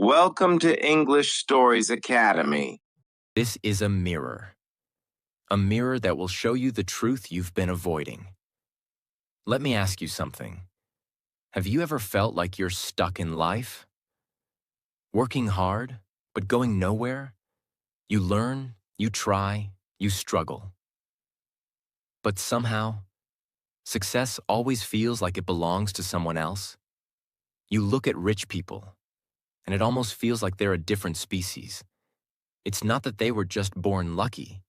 Welcome to English Stories Academy. This is a mirror that will show you the truth you've been avoiding. Let me ask you something. Have you ever felt like you're stuck in life? Working hard, but going nowhere? You learn, you try, you struggle. But somehow, success always feels like it belongs to someone else. You look at rich people, and it almost feels like they're a different species. It's not that they were just born lucky.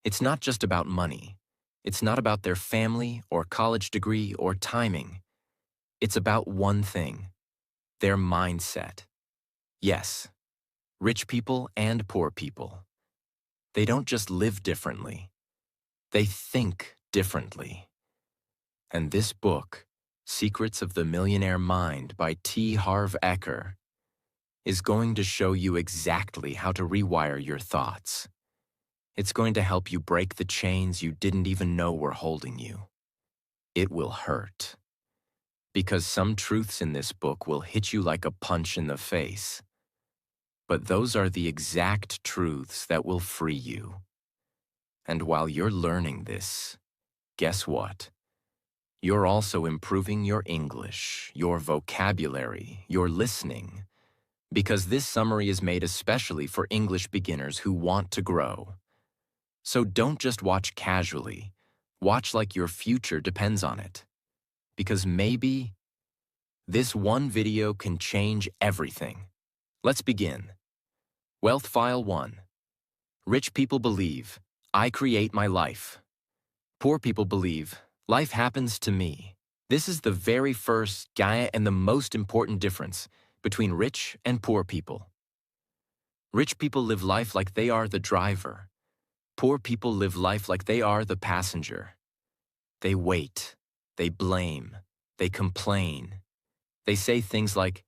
It's not just about money. It's not about their family or college degree or timing. It's about one thing: their mindset. Yes, rich people and poor people. They don't just live differently. They think differently. And this book, Secrets of the Millionaire Mind by T. Harv Eker, is going to show you exactly how to rewire your thoughts. It's going to help you break the chains you didn't even know were holding you. It will hurt. Because some truths in this book will hit you like a punch in the face. But those are the exact truths that will free you. And while you're learning this, guess what? You're also improving your English, your vocabulary, your listening, because this summary is made especially for English beginners who want to grow. So don't just watch casually. Watch like your future depends on it. Because maybe this one video can change everything. Let's begin. Wealth File 1. Rich people believe, I create my life. Poor people believe, life happens to me. This is the very first and the most important difference between rich and poor people. Rich people live life like they are the driver. Poor people live life like they are the passenger. They wait, they blame, they complain. They say things like,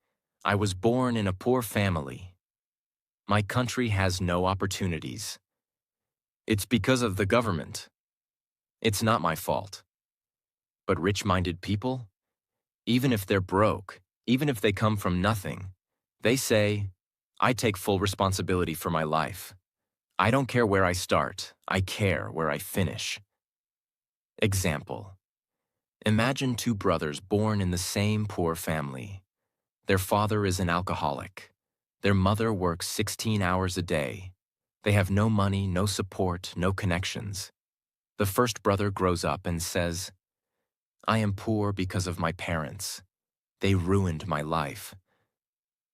I was born in a poor family. My country has no opportunities. It's because of the government. It's not my fault. But rich-minded people, even if they're broke, even if they come from nothing, they say, I take full responsibility for my life. I don't care where I start, I care where I finish. Example. Imagine two brothers born in the same poor family. Their father is an alcoholic. Their mother works 16 hours a day. They have no money, no support, no connections. The first brother grows up and says, I am poor because of my parents. They ruined my life.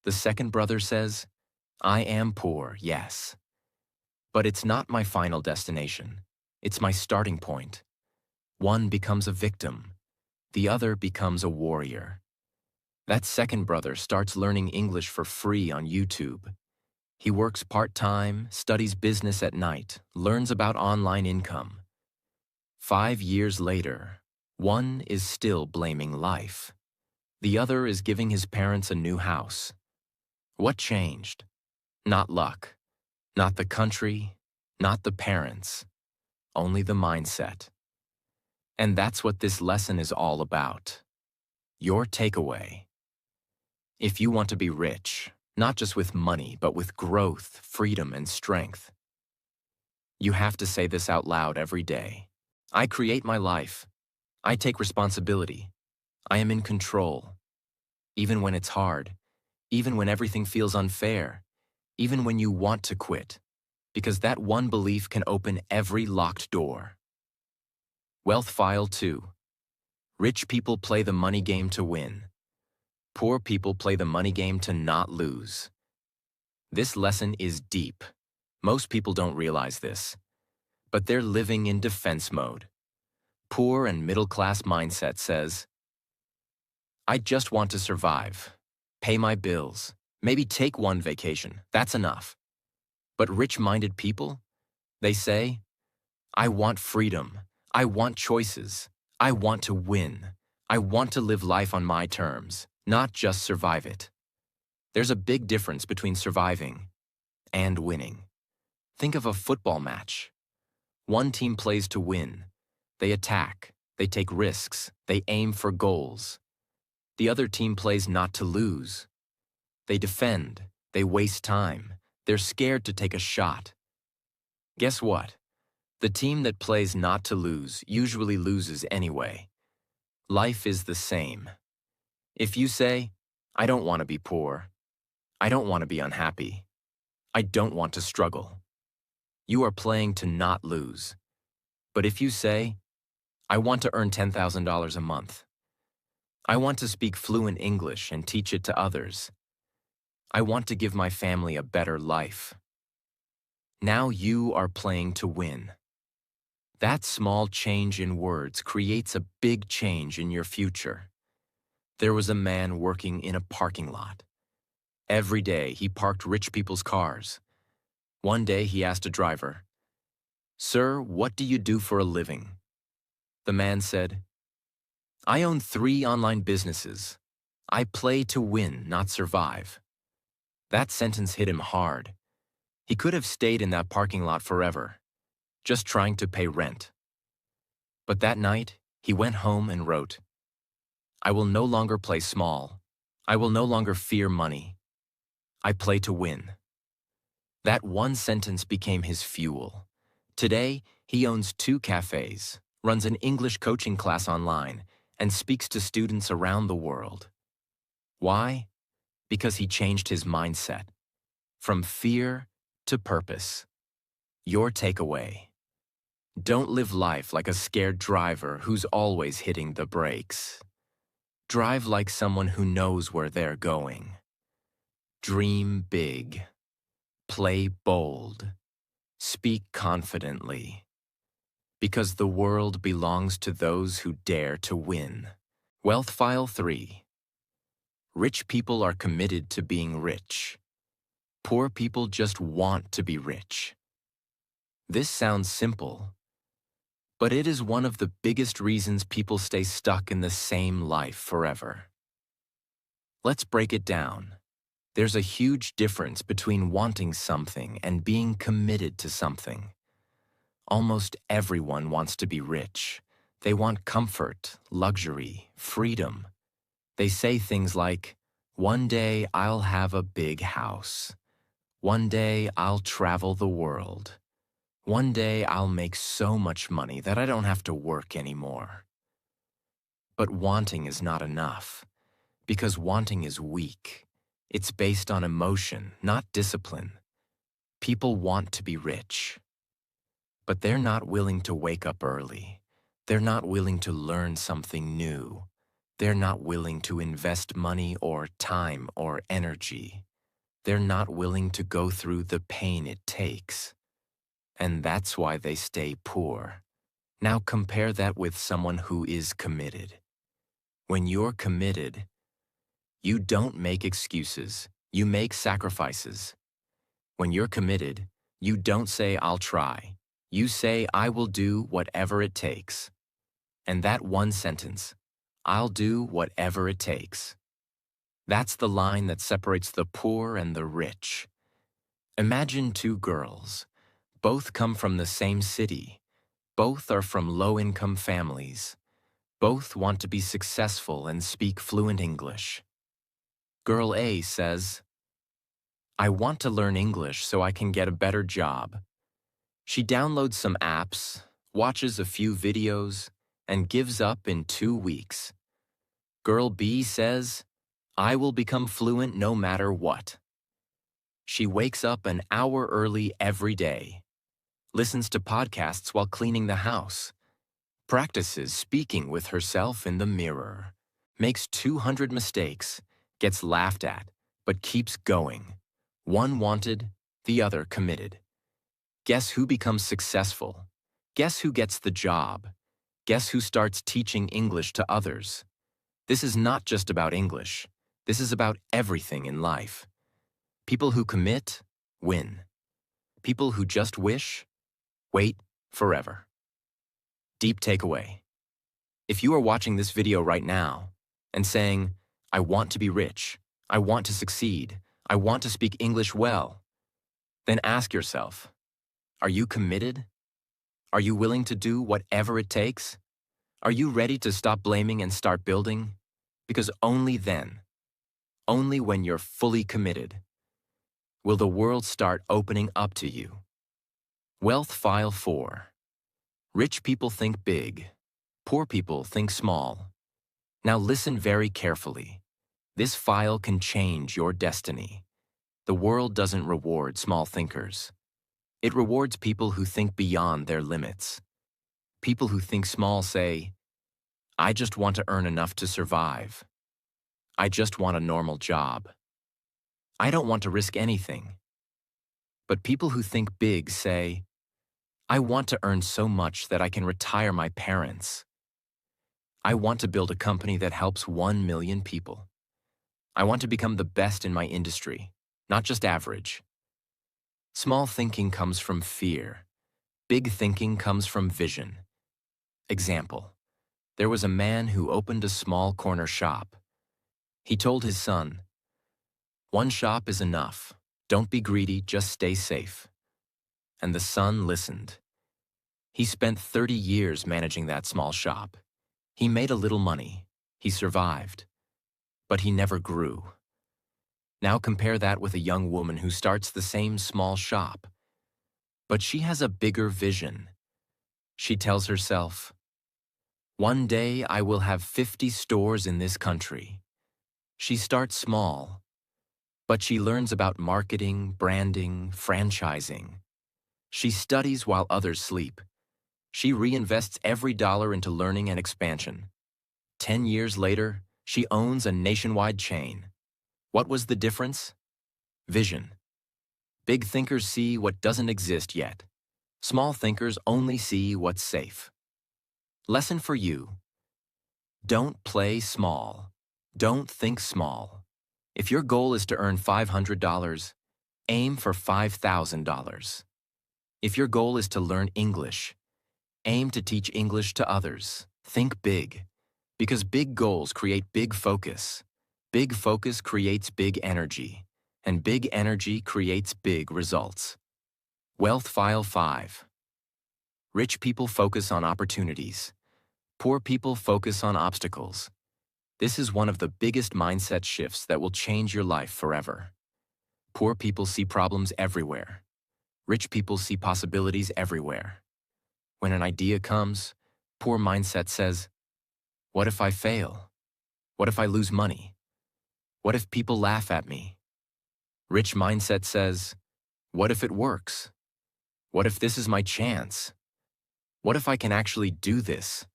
The second brother says, I am poor, yes. But it's not my final destination. It's my starting point. One becomes a victim. The other becomes a warrior. That second brother starts learning English for free on YouTube. He works part-time, studies business at night, learns about online income. 5 years later, one is still blaming life. The other is giving his parents a new house. What changed? Not luck. Not the country. Not the parents. Only the mindset. And that's what this lesson is all about. Your takeaway. If you want to be rich, not just with money, but with growth, freedom, and strength, you have to say this out loud every day. I create my life. I take responsibility. I am in control. Even when it's hard, even when everything feels unfair, even when you want to quit, because that one belief can open every locked door. Wealth File 2. Rich people play the money game to win. Poor people play the money game to not lose. This lesson is deep. Most people don't realize this, but they're living in defense mode. Poor and middle-class mindset says, I just want to survive, pay my bills, maybe take one vacation, that's enough. But rich-minded people, they say, I want freedom, I want choices, I want to win, I want to live life on my terms, not just survive it. There's a big difference between surviving and winning. Think of a football match. One team plays to win. They attack, they take risks, they aim for goals. The other team plays not to lose. They defend, They waste time. They're scared to take a shot. Guess what? The team that plays not to lose usually loses anyway. Life is the same. If you say, I don't want to be poor, I don't want to be unhappy, I don't want to struggle, you are playing to not lose. But if you say, I want to earn $10,000 a month, I want to speak fluent English and teach it to others, I want to give my family a better life, now you are playing to win. That small change in words creates a big change in your future. There was a man working in a parking lot. Every day he parked rich people's cars. One day he asked a driver, Sir, what do you do for a living? The man said, I own 3 online businesses. I play to win, not survive. That sentence hit him hard. He could have stayed in that parking lot forever, just trying to pay rent. But that night, he went home and wrote, I will no longer play small. I will no longer fear money. I play to win. That one sentence became his fuel. Today, he owns 2 cafes, runs an English coaching class online, and speaks to students around the world. Why? Because he changed his mindset. From fear to purpose. Your takeaway. Don't live life like a scared driver who's always hitting the brakes. Drive like someone who knows where they're going. Dream big. Play bold. Speak confidently. Because the world belongs to those who dare to win. Wealth File 3. Rich people are committed to being rich. Poor people just want to be rich. This sounds simple, but it is one of the biggest reasons people stay stuck in the same life forever. Let's break it down. There's a huge difference between wanting something and being committed to something. Almost everyone wants to be rich. They want comfort, luxury, freedom. They say things like, one day I'll have a big house. One day I'll travel the world. One day I'll make so much money that I don't have to work anymore. But wanting is not enough, because wanting is weak. It's based on emotion, not discipline. People want to be rich, but they're not willing to wake up early. They're not willing to learn something new. They're not willing to invest money or time or energy. They're not willing to go through the pain it takes. And that's why they stay poor. Now compare that with someone who is committed. When you're committed, you don't make excuses, you make sacrifices. When you're committed, you don't say, I'll try. You say, I will do whatever it takes. And that one sentence, I'll do whatever it takes. That's the line that separates the poor and the rich. Imagine 2 girls. Both come from the same city. Both are from low-income families. Both want to be successful and speak fluent English. Girl A says, I want to learn English so I can get a better job. She downloads some apps, watches a few videos, and gives up in 2 weeks. Girl B says, I will become fluent no matter what. She wakes up an hour early every day, listens to podcasts while cleaning the house, practices speaking with herself in the mirror, makes 200 mistakes, gets laughed at, but keeps going. One wanted, the other committed. Guess who becomes successful? Guess who gets the job? Guess who starts teaching English to others? This is not just about English. This is about everything in life. People who commit, win. People who just wish, wait forever. Deep takeaway. If you are watching this video right now and saying, I want to be rich, I want to succeed, I want to speak English well, then ask yourself, are you committed? Are you willing to do whatever it takes? Are you ready to stop blaming and start building? Because only then, only when you're fully committed, Will the world start opening up to you? Wealth File 4. Rich people think big. Poor people think small. Now listen very carefully. This file can change your destiny. The world doesn't reward small thinkers. It rewards people who think beyond their limits. People who think small say, I just want to earn enough to survive. I just want a normal job. I don't want to risk anything. But people who think big say, I want to earn so much that I can retire my parents. I want to build a company that helps 1 million people. I want to become the best in my industry, not just average. Small thinking comes from fear. Big thinking comes from vision. Example: there was a man who opened a small corner shop. He told his son, "One shop is enough. Don't be greedy, just stay safe." And the son listened. He spent 30 years managing that small shop. He made a little money. He survived. But he never grew. Now compare that with a young woman who starts the same small shop. But she has a bigger vision. She tells herself, one day I will have 50 stores in this country. She starts small, but she learns about marketing, branding, franchising. She studies while others sleep. She reinvests every dollar into learning and expansion. 10 years later, she owns a nationwide chain. What was the difference? Vision. Big thinkers see what doesn't exist yet. Small thinkers only see what's safe. Lesson for you. Don't play small. Don't think small. If your goal is to earn $500, aim for $5,000. If your goal is to learn English, aim to teach English to others. Think big, because big goals create big focus. Big focus creates big energy, and big energy creates big results. Wealth File 5. Rich people focus on opportunities. Poor people focus on obstacles. This is one of the biggest mindset shifts that will change your life forever. Poor people see problems everywhere. Rich people see possibilities everywhere. When an idea comes, poor mindset says, what if I fail? What if I lose money? What if people laugh at me? Rich mindset says, what if it works? What if this is my chance? What if I can actually do this?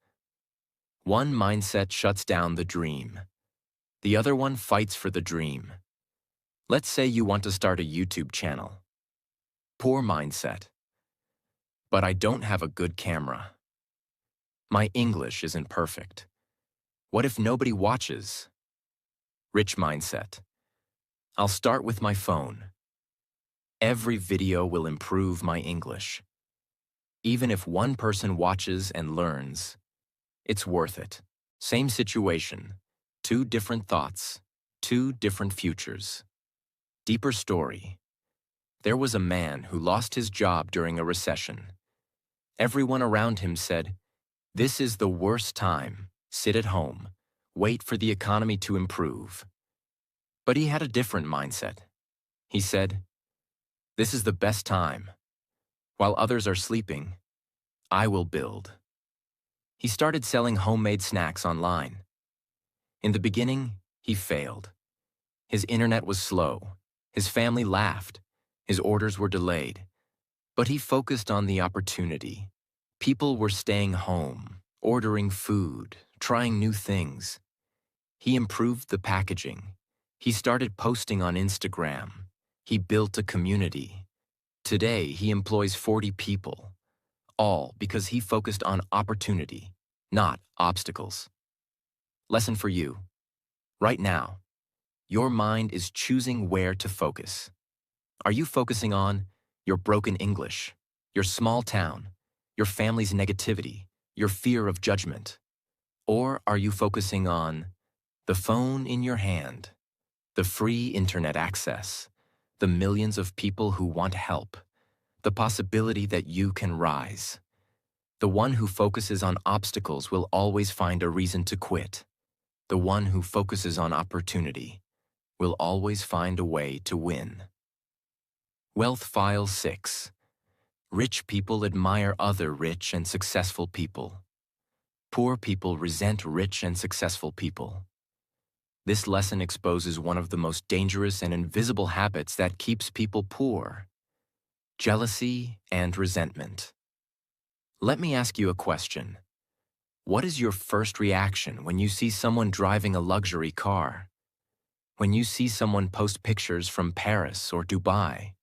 One mindset shuts down the dream. The other one fights for the dream. Let's say you want to start a YouTube channel. Poor mindset. But I don't have a good camera. My English isn't perfect. What if nobody watches? Rich mindset. I'll start with my phone. Every video will improve my English. Even if one person watches and learns, it's worth it. Same situation, two different thoughts, two different futures. Deeper story. There was a man who lost his job during a recession. Everyone around him said, "This is the worst time. Sit at home. Wait for the economy to improve." But he had a different mindset. He said, "This is the best time. While others are sleeping, I will build." He started selling homemade snacks online. In the beginning, he failed. His internet was slow. His family laughed. His orders were delayed. But he focused on the opportunity. People were staying home, ordering food, trying new things. He improved the packaging. He started posting on Instagram. He built a community. Today, he employs 40 people, all because he focused on opportunity, not obstacles. Lesson for you. Right now, your mind is choosing where to focus. Are you focusing on your broken English, your small town, your family's negativity, your fear of judgment? Or are you focusing on the phone in your hand, the free internet access, the millions of people who want help, the possibility that you can rise? The one who focuses on obstacles will always find a reason to quit. The one who focuses on opportunity will always find a way to win. Wealth File 6. Rich people admire other rich and successful people. Poor people resent rich and successful people. This lesson exposes one of the most dangerous and invisible habits that keeps people poor: jealousy and resentment. Let me ask you a question. What is your first reaction when you see someone driving a luxury car? When you see someone post pictures from Paris or Dubai?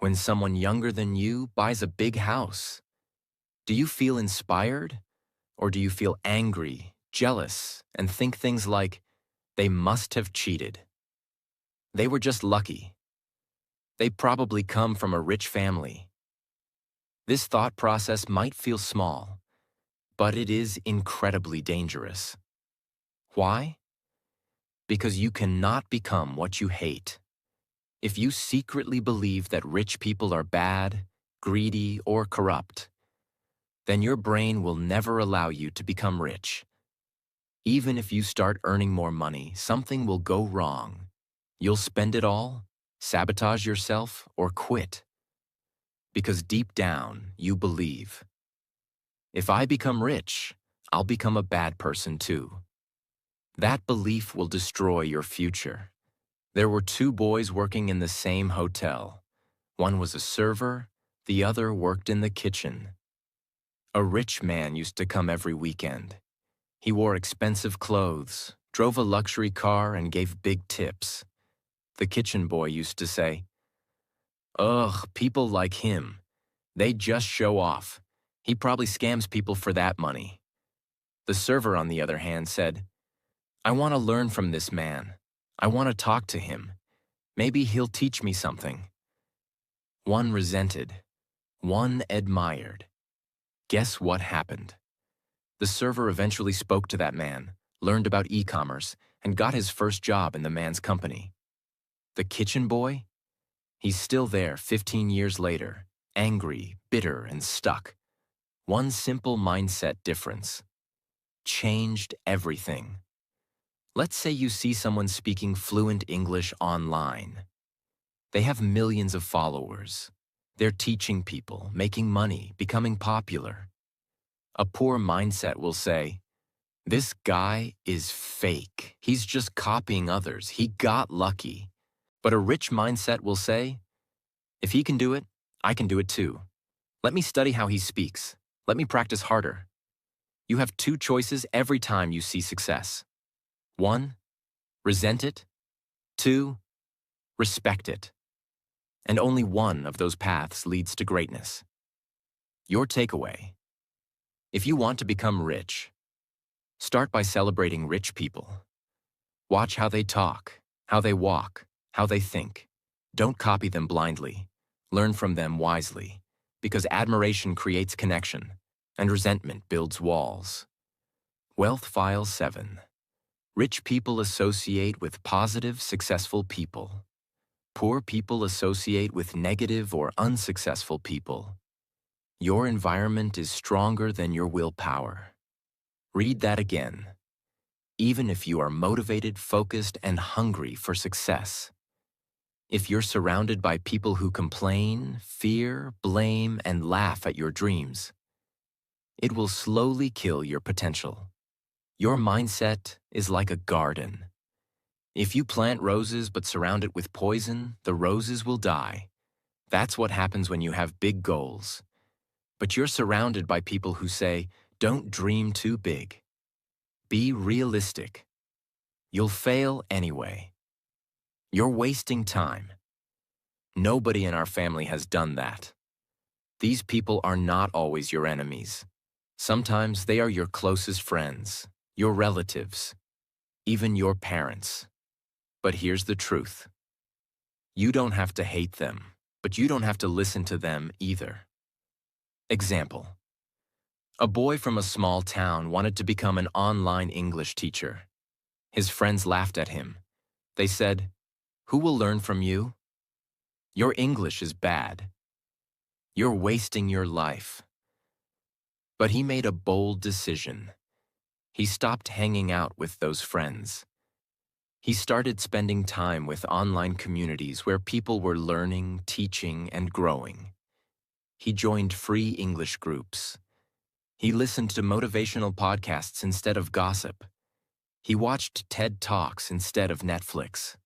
When someone younger than you buys a big house? Do you feel inspired? Or do you feel angry, jealous, and think things like, they must have cheated? They were just lucky. They probably come from a rich family. This thought process might feel small, but it is incredibly dangerous. Why? Because you cannot become what you hate. If you secretly believe that rich people are bad, greedy, or corrupt, then your brain will never allow you to become rich. Even if you start earning more money, something will go wrong. You'll spend it all, sabotage yourself, or quit. Because deep down, you believe, if I become rich, I'll become a bad person too. That belief will destroy your future. There were two boys working in the same hotel. One was a server, the other worked in the kitchen. A rich man used to come every weekend. He wore expensive clothes, drove a luxury car, and gave big tips. The kitchen boy used to say, "Ugh, people like him. They just show off. He probably scams people for that money." The server, on the other hand, said, "I want to learn from this man. I want to talk to him. Maybe he'll teach me something." One resented, one admired. Guess what happened? The server eventually spoke to that man, learned about e-commerce, and got his first job in the man's company. The kitchen boy? He's still there 15 years later, angry, bitter, and stuck. One simple mindset difference changed everything. Let's say you see someone speaking fluent English online. They have millions of followers. They're teaching people, making money, becoming popular. A poor mindset will say, "This guy is fake. He's just copying others. He got lucky." But a rich mindset will say, "If he can do it, I can do it too. Let me study how he speaks. Let me practice harder." You have two choices every time you see success. 1. Resent it. 2. Respect it. And only one of those paths leads to greatness. Your takeaway: if you want to become rich, start by celebrating rich people. Watch how they talk, how they walk, how they think. Don't copy them blindly. Learn from them wisely, because admiration creates connection, and resentment builds walls. Wealth File 7. Rich people associate with positive, successful people. Poor people associate with negative or unsuccessful people. Your environment is stronger than your willpower. Read that again. Even if you are motivated, focused, and hungry for success, if you're surrounded by people who complain, fear, blame, and laugh at your dreams, it will slowly kill your potential. Your mindset is like a garden. If you plant roses but surround it with poison, the roses will die. That's what happens when you have big goals. But you're surrounded by people who say, "Don't dream too big. Be realistic. You'll fail anyway. You're wasting time." Nobody in our family has done that. These people are not always your enemies. Sometimes they are your closest friends, your relatives, even your parents. But here's the truth. You don't have to hate them, but you don't have to listen to them either. Example: a boy from a small town wanted to become an online English teacher. His friends laughed at him. They said, "Who will learn from you? Your English is bad. You're wasting your life." But he made a bold decision. He stopped hanging out with those friends. He started spending time with online communities where people were learning, teaching, and growing. He joined free English groups. He listened to motivational podcasts instead of gossip. He watched TED Talks instead of Netflix.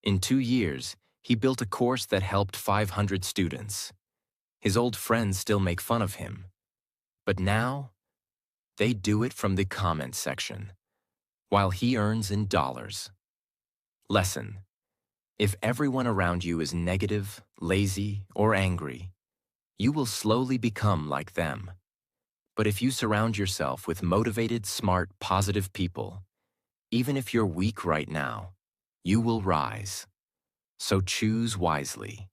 In 2 years, he built a course that helped 500 students. His old friends still make fun of him. But now, they do it from the comments section, while he earns in dollars. Lesson: if everyone around you is negative, lazy, or angry, you will slowly become like them. But if you surround yourself with motivated, smart, positive people, even if you're weak right now, you will rise. So choose wisely.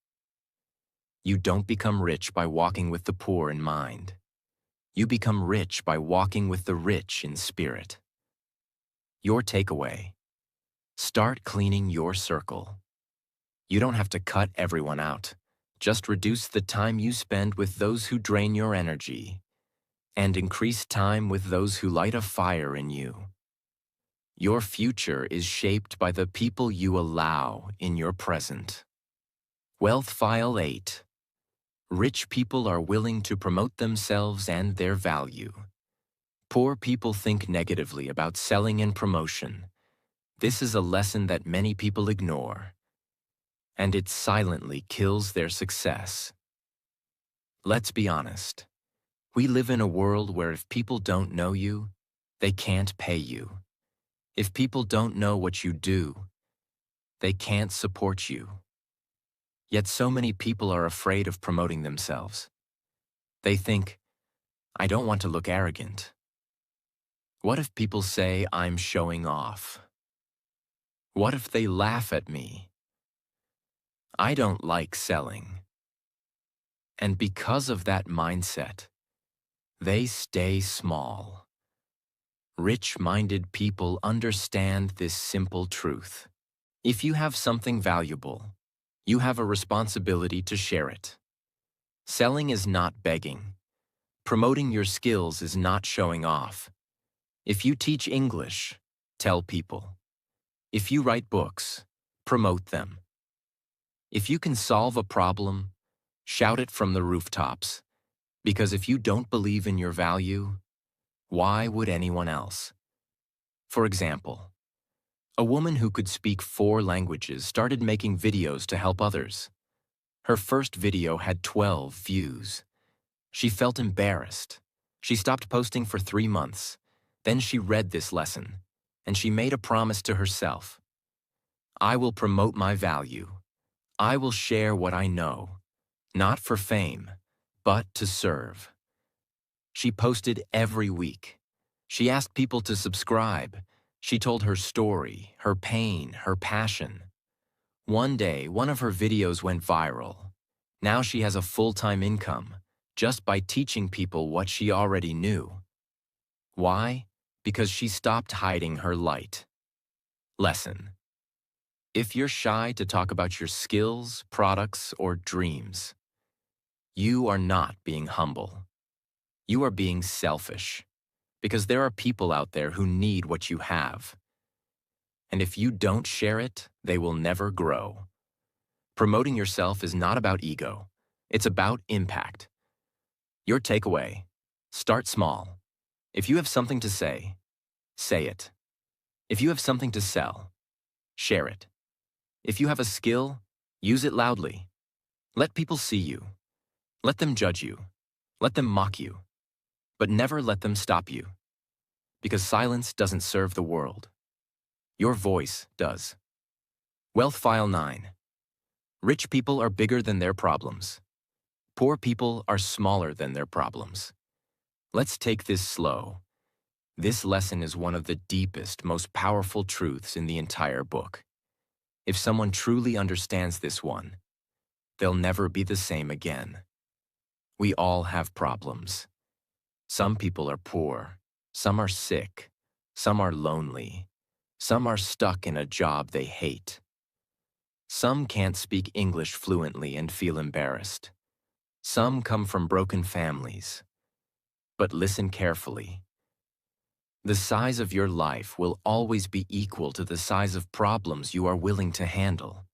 You don't become rich by walking with the poor in mind. You become rich by walking with the rich in spirit. Your takeaway: start cleaning your circle. You don't have to cut everyone out. Just reduce the time you spend with those who drain your energy and increase time with those who light a fire in you. Your future is shaped by the people you allow in your present. Wealth File 8. Rich people are willing to promote themselves and their value. Poor people think negatively about selling and promotion. This is a lesson that many people ignore, and it silently kills their success. Let's be honest. We live in a world where if people don't know you, they can't pay you. If people don't know what you do, they can't support you. Yet so many people are afraid of promoting themselves. They think, I don't want to look arrogant. What if people say I'm showing off? What if they laugh at me? I don't like selling. And because of that mindset, they stay small. Rich-minded people understand this simple truth. If you have something valuable, you have a responsibility to share it. Selling is not begging. Promoting your skills is not showing off. If you teach English, tell people. If you write books, promote them. If you can solve a problem, shout it from the rooftops. Because if you don't believe in your value, why would anyone else? For example, a woman who could speak 4 languages started making videos to help others. Her first video had 12 views. She felt embarrassed. She stopped posting for 3 months. Then she read this lesson, and she made a promise to herself. I will promote my value. I will share what I know, not for fame, but to serve. She posted every week. She asked people to subscribe. She told her story, her pain, her passion. One day, one of her videos went viral. Now she has a full-time income, just by teaching people what she already knew. Why? Because she stopped hiding her light. Lesson: if you're shy to talk about your skills, products, or dreams, you are not being humble. You are being selfish, because there are people out there who need what you have. And if you don't share it, they will never grow. Promoting yourself is not about ego. It's about impact. Your takeaway: start small. If you have something to say it. If you have something to sell, share it. If you have a skill, use it loudly. Let people see you. Let them judge you. Let them mock you. But never let them stop you. Because silence doesn't serve the world. Your voice does. Wealth File 9. Rich people are bigger than their problems. Poor people are smaller than their problems. Let's take this slow. This lesson is one of the deepest, most powerful truths in the entire book. If someone truly understands this one, they'll never be the same again. We all have problems. Some people are poor. Some are sick. Some are lonely. Some are stuck in a job they hate. Some can't speak English fluently and feel embarrassed. Some come from broken families. But listen carefully. The size of your life will always be equal to the size of problems you are willing to handle.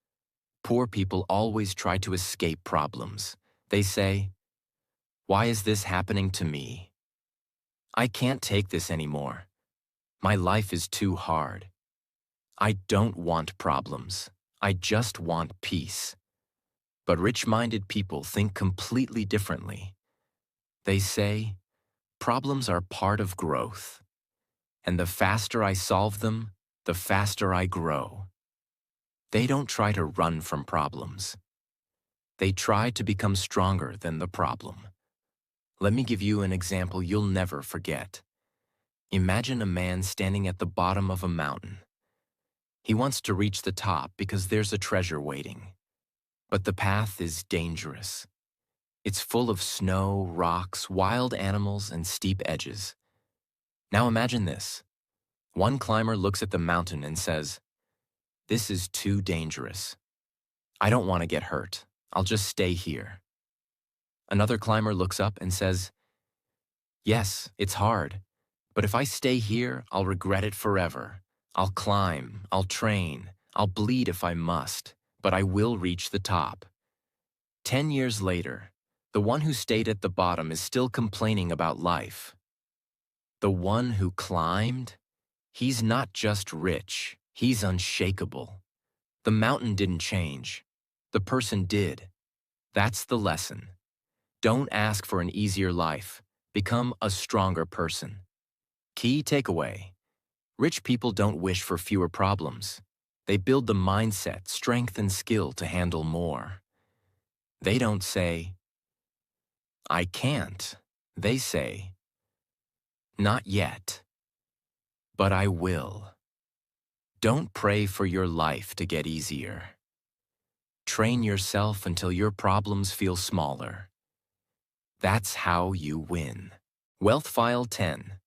Poor people always try to escape problems. They say, "Why is this happening to me? I can't take this anymore. My life is too hard. I don't want problems. I just want peace." But rich-minded people think completely differently. They say, "Problems are part of growth, and the faster I solve them, the faster I grow." They don't try to run from problems. They try to become stronger than the problem. Let me give you an example you'll never forget. Imagine a man standing at the bottom of a mountain. He wants to reach the top because there's a treasure waiting. But the path is dangerous. It's full of snow, rocks, wild animals, and steep edges. Now imagine this. One climber looks at the mountain and says, "This is too dangerous. I don't want to get hurt. I'll just stay here." Another climber looks up and says, "Yes, it's hard, but if I stay here, I'll regret it forever. I'll climb, I'll train, I'll bleed if I must, but I will reach the top." 10 years later, the one who stayed at the bottom is still complaining about life. The one who climbed, he's not just rich, he's unshakable. The mountain didn't change. The person did. That's the lesson. Don't ask for an easier life. Become a stronger person. Key takeaway. Rich people don't wish for fewer problems. They build the mindset, strength, and skill to handle more. They don't say, "I can't." They say, "Not yet, but I will." Don't pray for your life to get easier. Train yourself until your problems feel smaller. That's how you win. Wealth File 10.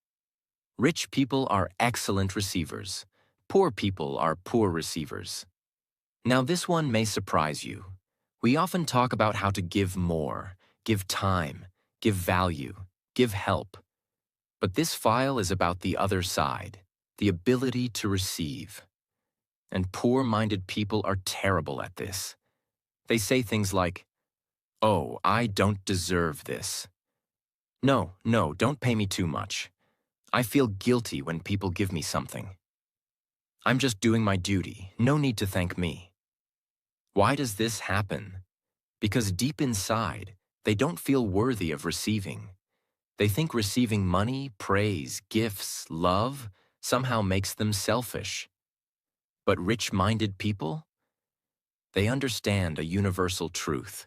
Rich people are excellent receivers. Poor people are poor receivers. Now this one may surprise you. We often talk about how to give more, give time, give value, give help. But this file is about the other side, the ability to receive. And poor-minded people are terrible at this. They say things like, "Oh, I don't deserve this." No, don't pay me too much. I feel guilty when people give me something. I'm just doing my duty. No need to thank me. Why does this happen? Because deep inside, they don't feel worthy of receiving. They think receiving money, praise, gifts, love somehow makes them selfish. But rich-minded people? They understand a universal truth.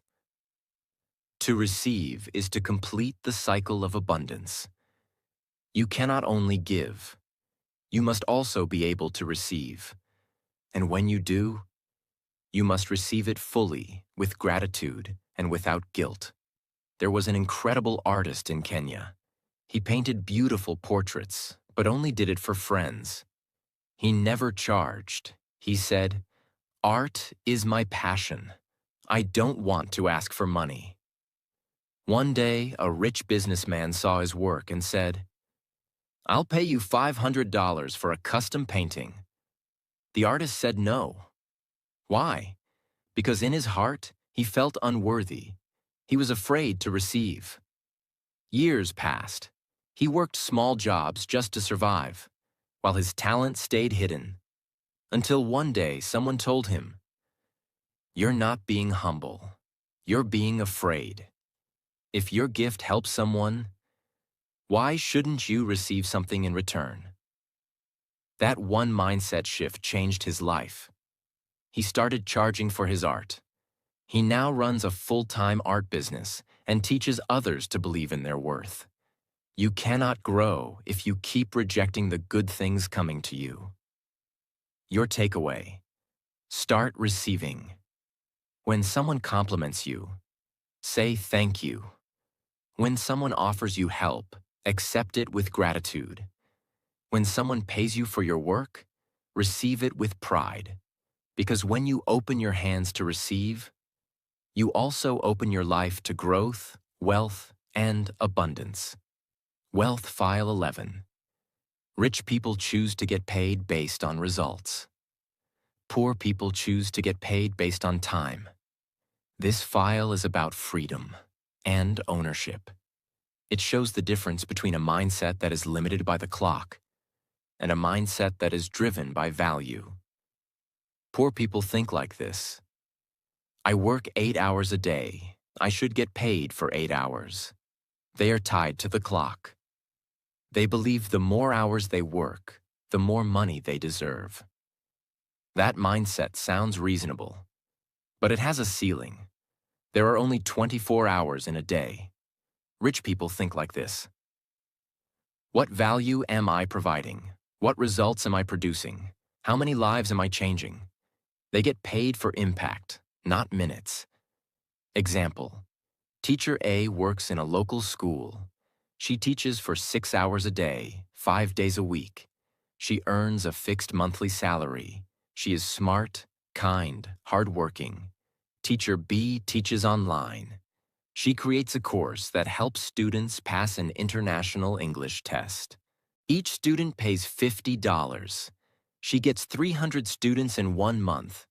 To receive is to complete the cycle of abundance. You cannot only give. You must also be able to receive. And when you do, you must receive it fully, with gratitude and without guilt. There was an incredible artist in Kenya. He painted beautiful portraits, but only did it for friends. He never charged. He said, "Art is my passion. I don't want to ask for money." One day, a rich businessman saw his work and said, "I'll pay you $500 for a custom painting." The artist said no. Why? Because in his heart, he felt unworthy. He was afraid to receive. Years passed. He worked small jobs just to survive, while his talent stayed hidden. Until one day, someone told him, "You're not being humble. You're being afraid. If your gift helps someone, why shouldn't you receive something in return?" That one mindset shift changed his life. He started charging for his art. He now runs a full-time art business and teaches others to believe in their worth. You cannot grow if you keep rejecting the good things coming to you. Your takeaway: start receiving. When someone compliments you, say thank you. When someone offers you help, accept it with gratitude. When someone pays you for your work, receive it with pride. Because when you open your hands to receive, you also open your life to growth, wealth, and abundance. Wealth File 11. Rich people choose to get paid based on results. Poor people choose to get paid based on time. This file is about freedom and ownership. It shows the difference between a mindset that is limited by the clock and a mindset that is driven by value. Poor people think like this. I work 8 hours a day. I should get paid for 8 hours. They are tied to the clock. They believe the more hours they work, the more money they deserve. That mindset sounds reasonable, but it has a ceiling. There are only 24 hours in a day. Rich people think like this. What value am I providing? What results am I producing? How many lives am I changing? They get paid for impact, not minutes. Example: Teacher A works in a local school. She teaches for 6 hours a day, 5 days a week. She earns a fixed monthly salary. She is smart, kind, hardworking. Teacher B teaches online. She creates a course that helps students pass an international English test. Each student pays $50. She gets 300 students in 1 month.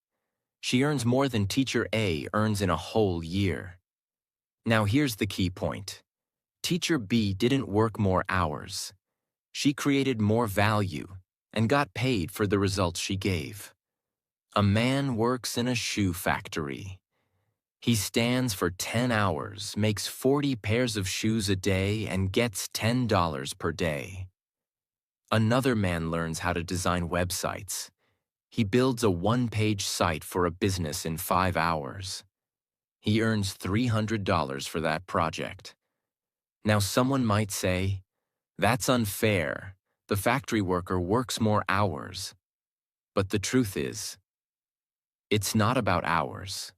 She earns more than Teacher A earns in a whole year. Now here's the key point. Teacher B didn't work more hours. She created more value and got paid for the results she gave. A man works in a shoe factory. He stands for 10 hours, makes 40 pairs of shoes a day, and gets $10 per day. Another man learns how to design websites. He builds a one-page site for a business in 5 hours. He earns $300 for that project. Now someone might say, that's unfair. The factory worker works more hours. But the truth is, it's not about hours.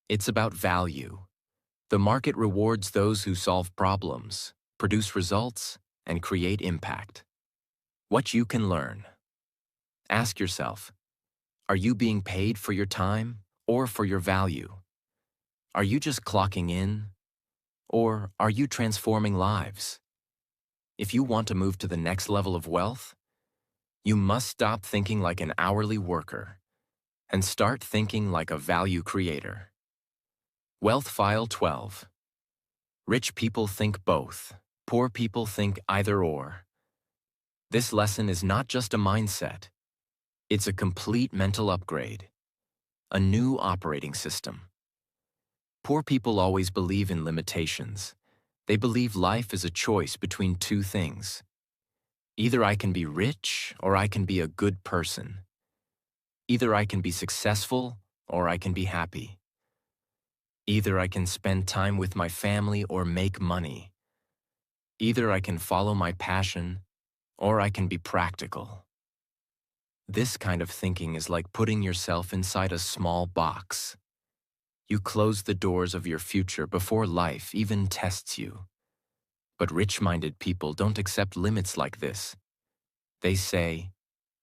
It's about value. The market rewards those who solve problems, produce results, and create impact. What you can learn. Ask yourself, are you being paid for your time or for your value? Are you just clocking in, or are you transforming lives? If you want to move to the next level of wealth, you must stop thinking like an hourly worker and start thinking like a value creator. Wealth File 12. Rich people think both. Poor people think either or. This lesson is not just a mindset. It's a complete mental upgrade. A new operating system. Poor people always believe in limitations. They believe life is a choice between two things. Either I can be rich or I can be a good person. Either I can be successful or I can be happy. Either I can spend time with my family or make money. Either I can follow my passion or I can be practical. This kind of thinking is like putting yourself inside a small box. You close the doors of your future before life even tests you. But rich-minded people don't accept limits like this. They say,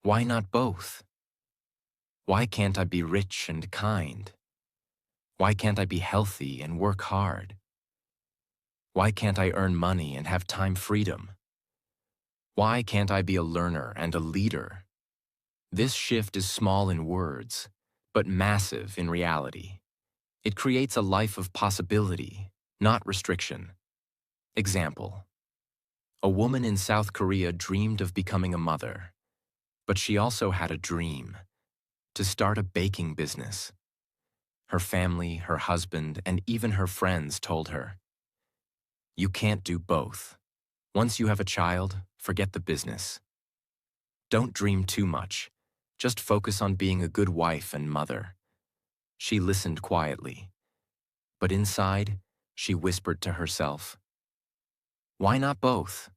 why not both? Why can't I be rich and kind? Why can't I be healthy and work hard? Why can't I earn money and have time freedom? Why can't I be a learner and a leader? This shift is small in words, but massive in reality. It creates a life of possibility, not restriction. Example: a woman in South Korea dreamed of becoming a mother, but she also had a dream to start a baking business. Her family, her husband, and even her friends told her, you can't do both. Once you have a child, forget the business. Don't dream too much. Just focus on being a good wife and mother. She listened quietly, but inside, she whispered to herself, why not both?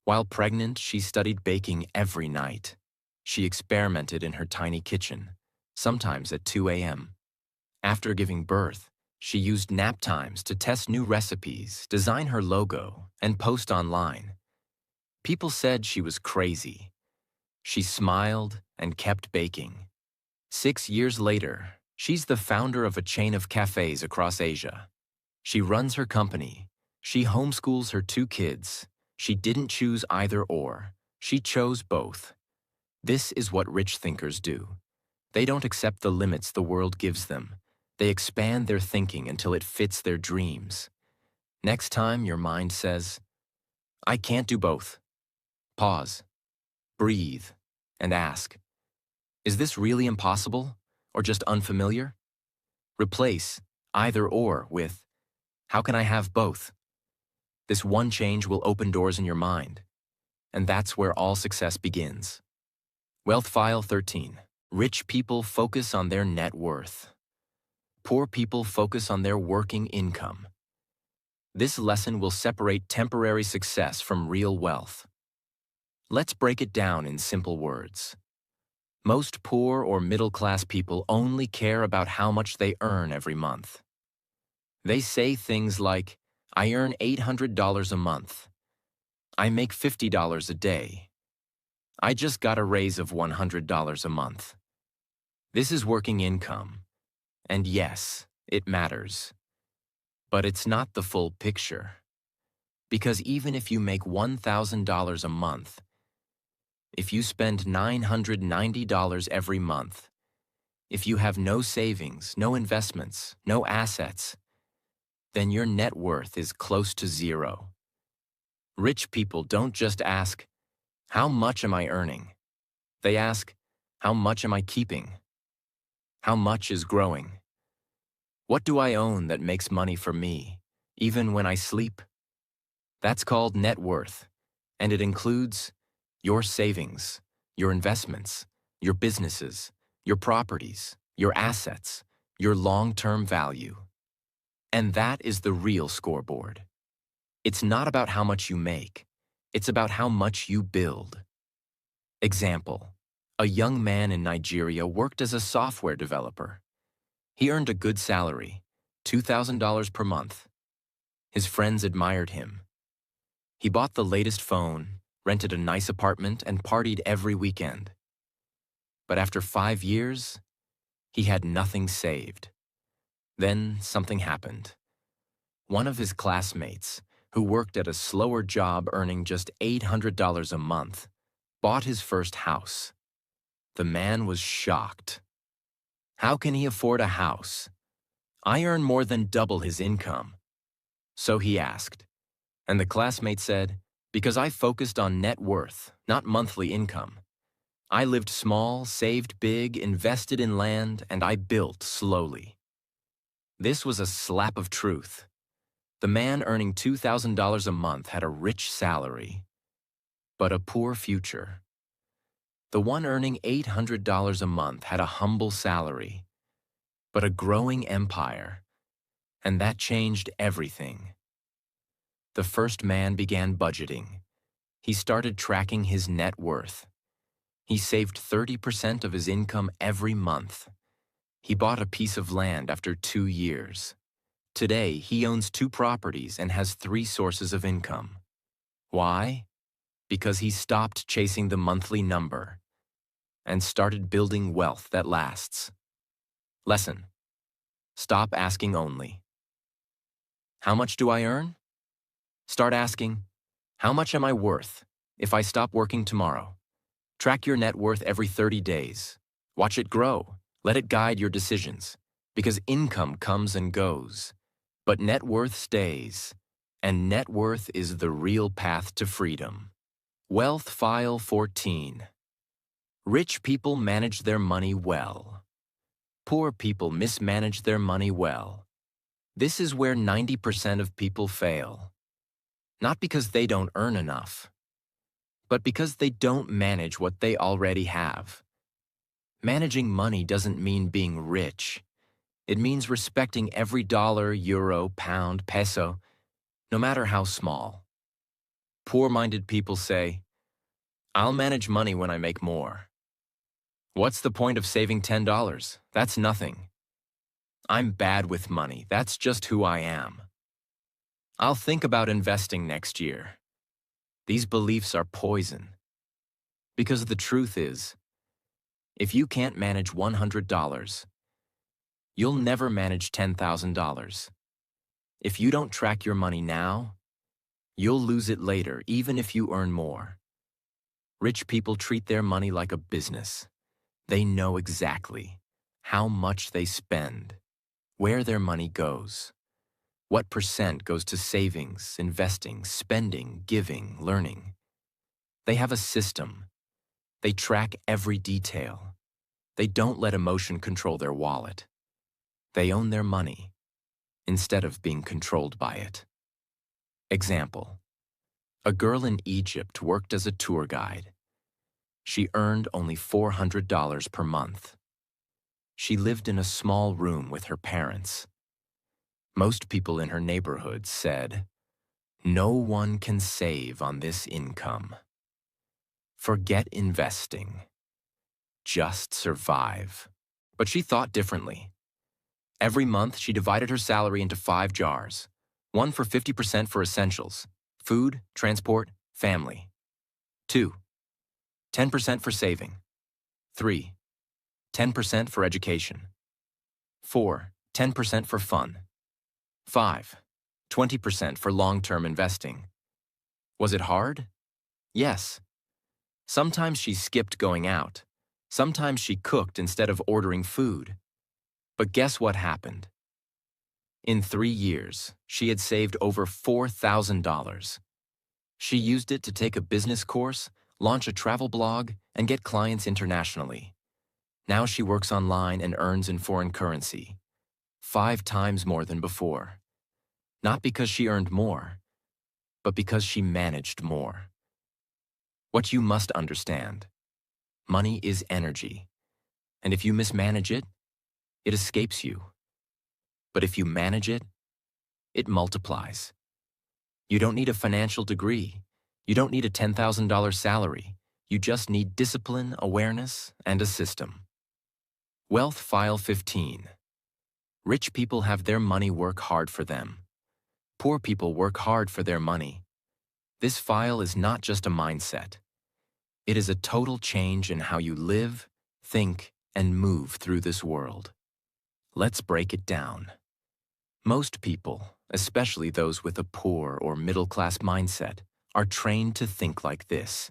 While pregnant, she studied baking every night. She experimented in her tiny kitchen, sometimes at 2 a.m. After giving birth, she used nap times to test new recipes, design her logo, and post online. People said she was crazy. She smiled and kept baking. 6 years later, she's the founder of a chain of cafes across Asia. She runs her company. She homeschools her 2 kids. She didn't choose either or. She chose both. This is what rich thinkers do. They don't accept the limits the world gives them. They expand their thinking until it fits their dreams. Next time your mind says, I can't do both, pause, breathe, and ask, is this really impossible or just unfamiliar? Replace either or with, how can I have both? This one change will open doors in your mind, and that's where all success begins. Wealth File 13. Rich people focus on their net worth. Poor people focus on their working income. This lesson will separate temporary success from real wealth. Let's break it down in simple words. Most poor or middle-class people only care about how much they earn every month. They say things like, I earn $800 a month. I make $50 a day. I just got a raise of $100 a month. This is working income. And yes, it matters. But it's not the full picture. Because even if you make $1,000 a month, if you spend $990 every month, if you have no savings, no investments, no assets, then your net worth is close to zero. Rich people don't just ask, how much am I earning? They ask, how much am I keeping? How much is growing? What do I own that makes money for me, even when I sleep? That's called net worth, and it includes your savings, your investments, your businesses, your properties, your assets, your long-term value. And that is the real scoreboard. It's not about how much you make. It's about how much you build. Example, a young man in Nigeria worked as a software developer. He earned a good salary, $2,000 per month. His friends admired him. He bought the latest phone, rented a nice apartment, and partied every weekend. But after 5 years, he had nothing saved. Then something happened. One of his classmates, who worked at a slower job earning just $800 a month, bought his first house. The man was shocked. How can he afford a house? I earn more than double his income. So he asked, and the classmate said, because I focused on net worth, not monthly income. I lived small, saved big, invested in land, and I built slowly. This was a slap of truth. The man earning $2,000 a month had a rich salary, but a poor future. The one earning $800 a month had a humble salary, but a growing empire, and that changed everything. The first man began budgeting. He started tracking his net worth. He saved 30% of his income every month. He bought a piece of land after 2 years. Today, he owns 2 properties and has 3 sources of income. Why? Because he stopped chasing the monthly number and started building wealth that lasts. Lesson: stop asking only, how much do I earn? Start asking, how much am I worth if I stop working tomorrow? Track your net worth every 30 days. Watch it grow. Let it guide your decisions, because income comes and goes, but net worth stays, and net worth is the real path to freedom. Wealth File 14. Rich people manage their money well. Poor people mismanage their money well. This is where 90% of people fail. Not because they don't earn enough, but because they don't manage what they already have. Managing money doesn't mean being rich. It means respecting every dollar, euro, pound, peso, no matter how small. Poor-minded people say, I'll manage money when I make more. What's the point of saving $10? That's nothing. I'm bad with money. That's just who I am. I'll think about investing next year. These beliefs are poison. Because the truth is, if you can't manage $100, you'll never manage $10,000. If you don't track your money now, you'll lose it later, even if you earn more. Rich people treat their money like a business. They know exactly how much they spend, where their money goes, what percent goes to savings, investing, spending, giving, learning. They have a system. They track every detail. They don't let emotion control their wallet. They own their money instead of being controlled by it. Example: a girl in Egypt worked as a tour guide. She earned only $400 per month. She lived in a small room with her parents. Most people in her neighborhood said, "No one can save on this income. Forget investing. Just survive." But she thought differently. Every month, she divided her salary into 5 jars, one for 50% for essentials: food, transport, family. 2, 10% for saving. 3, 10% for education. 4, 10% for fun. 5, 20% for long-term investing. Was it hard? Yes. Sometimes she skipped going out. Sometimes she cooked instead of ordering food. But guess what happened? In 3 years, she had saved over $4,000. She used it to take a business course, launch a travel blog, and get clients internationally. Now she works online and earns in foreign currency, 5 times more than before. Not because she earned more, but because she managed more. What you must understand: money is energy, and if you mismanage it, it escapes you. But if you manage it, it multiplies. You don't need a financial degree. You don't need a $10,000 salary. You just need discipline, awareness, and a system. Wealth File 15. Rich people have their money work hard for them. Poor people work hard for their money. This file is not just a mindset. It is a total change in how you live, think, and move through this world. Let's break it down. Most people, especially those with a poor or middle-class mindset, are trained to think like this: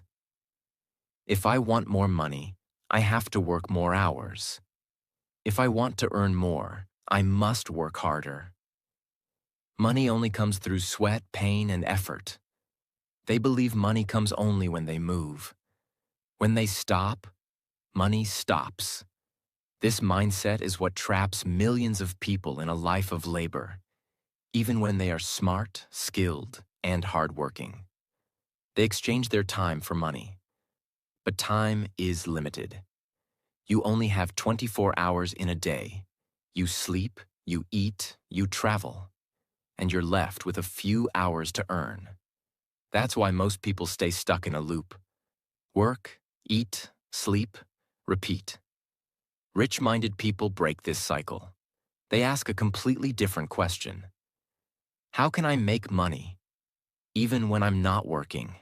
if I want more money, I have to work more hours. If I want to earn more, I must work harder. Money only comes through sweat, pain, and effort. They believe money comes only when they move. When they stop, money stops. This mindset is what traps millions of people in a life of labor, even when they are smart, skilled, and hardworking. They exchange their time for money. But time is limited. You only have 24 hours in a day. You sleep, you eat, you travel, and you're left with a few hours to earn. That's why most people stay stuck in a loop. Work, eat, sleep, repeat. Rich-minded people break this cycle. They ask a completely different question: how can I make money, even when I'm not working?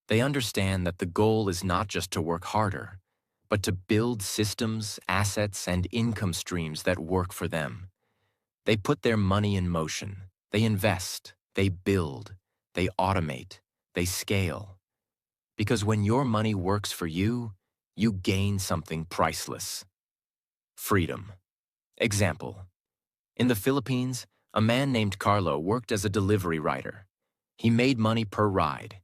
They understand that the goal is not just to work harder, but to build systems, assets, and income streams that work for them. They put their money in motion. They invest, they build, they automate, they scale. Because when your money works for you, you gain something priceless: freedom. Example: in the Philippines, a man named Carlo worked as a delivery rider. He made money per ride.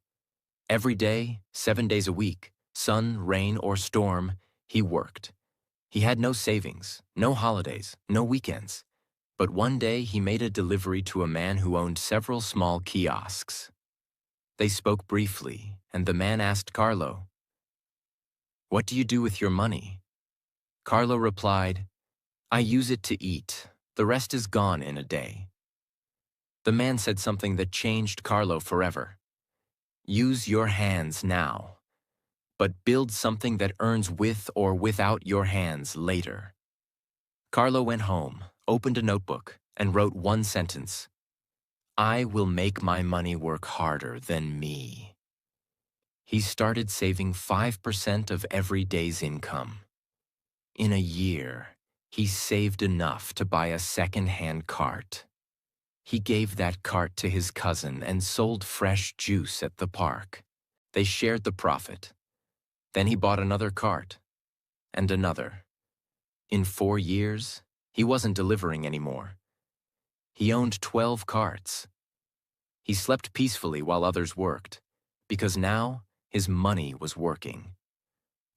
Every day, 7 days a week, sun, rain, or storm, he worked. He had no savings, no holidays, no weekends. But one day he made a delivery to a man who owned several small kiosks. They spoke briefly, and the man asked Carlo, "What do you do with your money?" Carlo replied, "I use it to eat. The rest is gone in a day." The man said something that changed Carlo forever. Use your hands now, but build something that earns with or without your hands later. Carlo went home, opened a notebook, and wrote one sentence: I will make my money work harder than me. He started saving 5% of every day's income. In a year, he saved enough to buy a second-hand cart. He gave that cart to his cousin and sold fresh juice at the park. They shared the profit. Then he bought another cart, and another. In 4 years, he wasn't delivering anymore. He owned 12 carts. He slept peacefully while others worked, because now his money was working.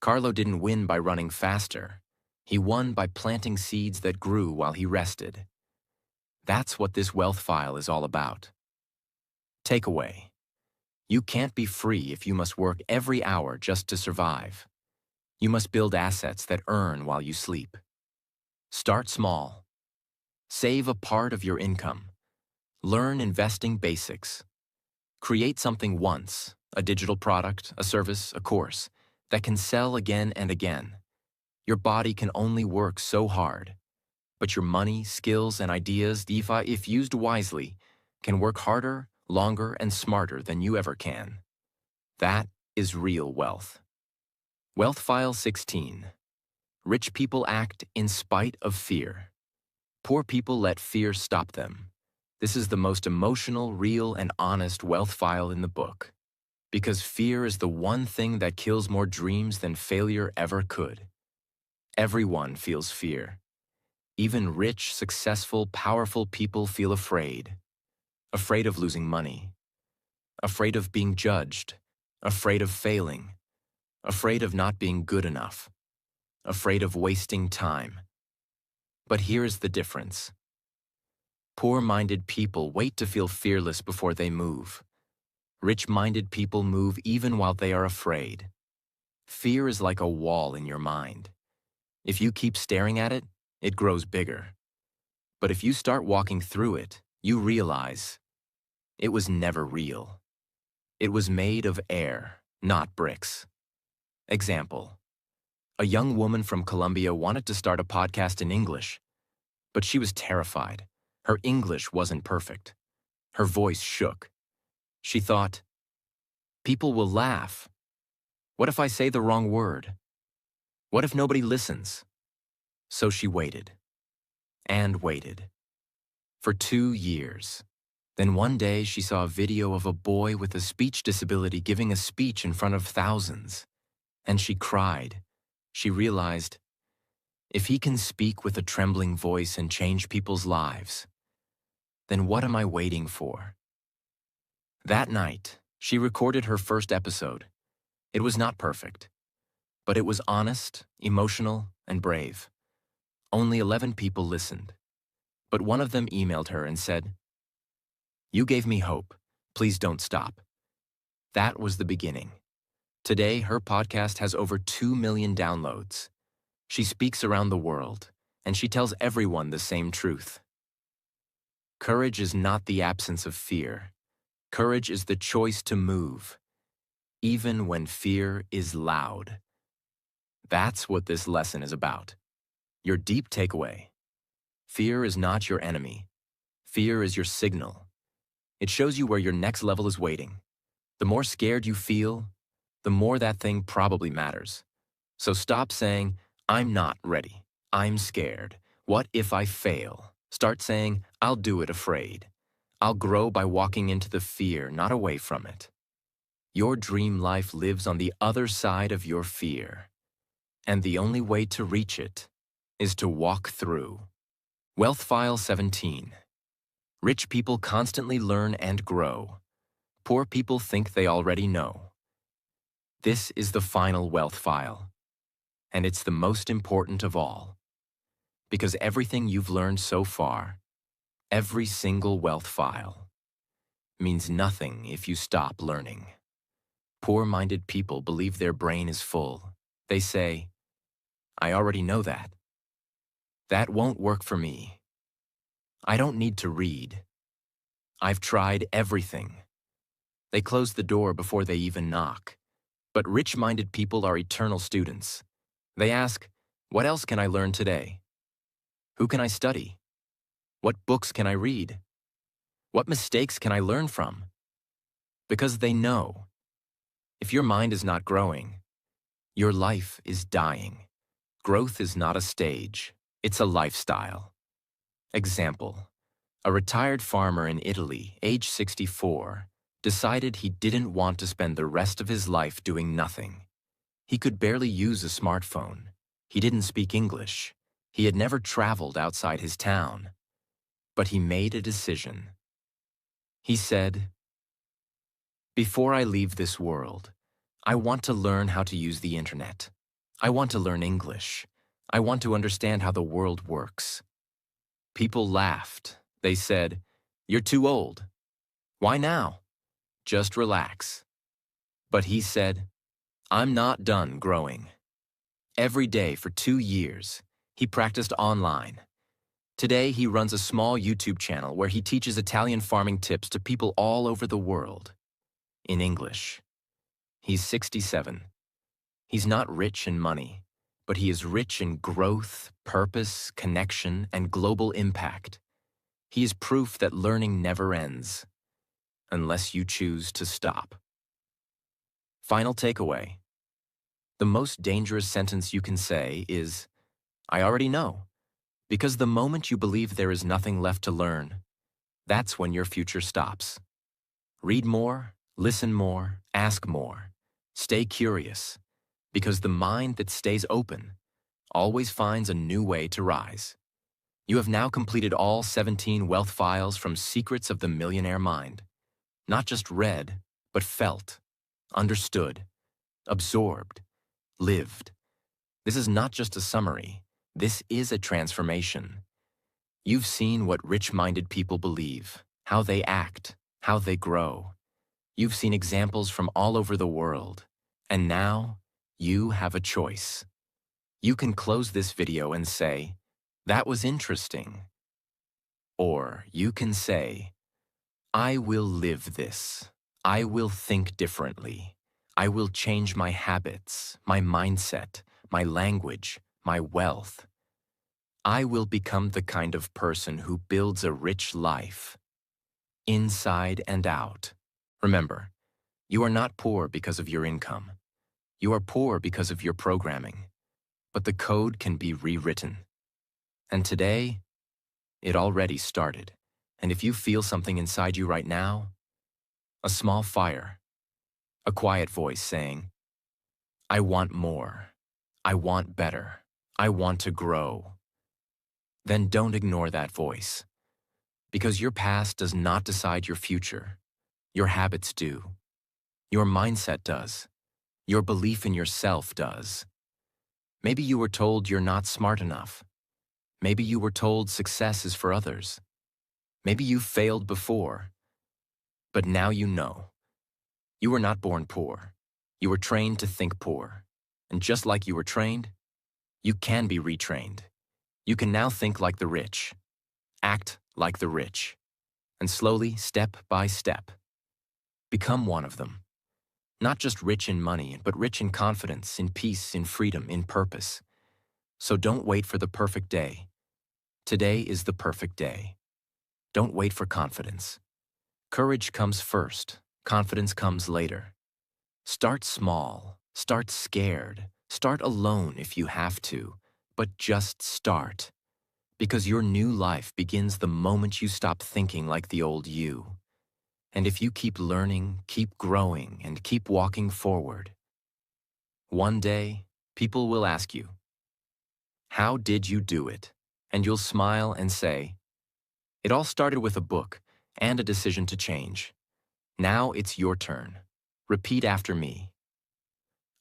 Carlo didn't win by running faster. He won by planting seeds that grew while he rested. That's what this wealth file is all about. Takeaway: you can't be free if you must work every hour just to survive. You must build assets that earn while you sleep. Start small. Save a part of your income. Learn investing basics. Create something once, a digital product, a service, a course, that can sell again and again. Your body can only work so hard, but your money, skills, and ideas, if used wisely, can work harder, longer, and smarter than you ever can. That is real wealth. Wealth File 16. Rich people act in spite of fear. Poor people let fear stop them. This is the most emotional, real, and honest wealth file in the book. Because fear is the one thing that kills more dreams than failure ever could. Everyone feels fear. Even rich, successful, powerful people feel afraid. Afraid of losing money. Afraid of being judged. Afraid of failing. Afraid of not being good enough. Afraid of wasting time. But here's the difference. Poor-minded people wait to feel fearless before they move. Rich-minded people move even while they are afraid. Fear is like a wall in your mind. If you keep staring at it, it grows bigger. But if you start walking through it, you realize it was never real. It was made of air, not bricks. Example: a young woman from Colombia wanted to start a podcast in English, but she was terrified. Her English wasn't perfect. Her voice shook. She thought, people will laugh. What if I say the wrong word? What if nobody listens? So she waited, and waited, for 2 years. Then one day she saw a video of a boy with a speech disability giving a speech in front of thousands, and she cried. She realized, if he can speak with a trembling voice and change people's lives, then what am I waiting for? That night, she recorded her first episode. It was not perfect, but it was honest, emotional, and brave. Only 11 people listened, but one of them emailed her and said, "You gave me hope. Please don't stop." That was the beginning. Today, her podcast has over 2 million downloads. She speaks around the world, and she tells everyone the same truth. Courage is not the absence of fear. Courage is the choice to move, even when fear is loud. That's what this lesson is about. Your deep takeaway: fear is not your enemy. Fear is your signal. It shows you where your next level is waiting. The more scared you feel, the more that thing probably matters. So stop saying, I'm not ready. I'm scared. What if I fail? Start saying, I'll do it afraid. I'll grow by walking into the fear, not away from it. Your dream life lives on the other side of your fear. And the only way to reach it is to walk through. Wealth File 17. Rich people constantly learn and grow. Poor people think they already know. This is the final wealth file. And it's the most important of all. Because everything you've learned so far, every single wealth file, means nothing if you stop learning. Poor-minded people believe their brain is full. They say, I already know that. That won't work for me. I don't need to read. I've tried everything. They close the door before they even knock. But rich-minded people are eternal students. They ask, what else can I learn today? Who can I study? What books can I read? What mistakes can I learn from? Because they know, if your mind is not growing, your life is dying. Growth is not a stage, it's a lifestyle. Example: a retired farmer in Italy, age 64, decided he didn't want to spend the rest of his life doing nothing. He could barely use a smartphone. He didn't speak English. He had never traveled outside his town. But he made a decision. He said, "Before I leave this world, I want to learn how to use the internet. I want to learn English. I want to understand how the world works." People laughed. They said, "You're too old. Why now? Just relax." But he said, "I'm not done growing." Every day for 2 years, he practiced online. Today, he runs a small YouTube channel where he teaches Italian farming tips to people all over the world, in English. He's 67. He's not rich in money, but he is rich in growth, purpose, connection, and global impact. He is proof that learning never ends, unless you choose to stop. Final takeaway. The most dangerous sentence you can say is, "I already know," because the moment you believe there is nothing left to learn, that's when your future stops. Read more, listen more, ask more. Stay curious, because the mind that stays open always finds a new way to rise. You have now completed all 17 wealth files from Secrets of the Millionaire Mind. Not just read, but felt, understood, absorbed, lived. This is not just a summary. This is a transformation. You've seen what rich-minded people believe, how they act, how they grow. You've seen examples from all over the world. And now, you have a choice. You can close this video and say, "That was interesting." Or you can say, "I will live this. I will think differently. I will change my habits, my mindset, my language, my wealth. I will become the kind of person who builds a rich life, inside and out." Remember, you are not poor because of your income. You are poor because of your programming. But the code can be rewritten. And today, it already started. And if you feel something inside you right now, a small fire, a quiet voice saying, "I want more. I want better. I want to grow," then don't ignore that voice. Because your past does not decide your future. Your habits do. Your mindset does. Your belief in yourself does. Maybe you were told you're not smart enough. Maybe you were told success is for others. Maybe you failed before. But now you know. You were not born poor. You were trained to think poor. And just like you were trained, you can be retrained. You can now think like the rich. Act like the rich. And slowly, step by step, become one of them. Not just rich in money, but rich in confidence, in peace, in freedom, in purpose. So don't wait for the perfect day. Today is the perfect day. Don't wait for confidence. Courage comes first. Confidence comes later. Start small. Start scared. Start alone if you have to. But just start. Because your new life begins the moment you stop thinking like the old you. And if you keep learning, keep growing, and keep walking forward, one day, people will ask you, "How did you do it?" And you'll smile and say, "It all started with a book and a decision to change. Now it's your turn. Repeat after me.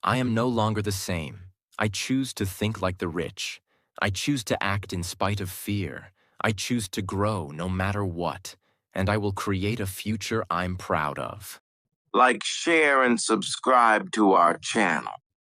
I am no longer the same. I choose to think like the rich. I choose to act in spite of fear. I choose to grow no matter what. And I will create a future I'm proud of." Like, share, and subscribe to our channel.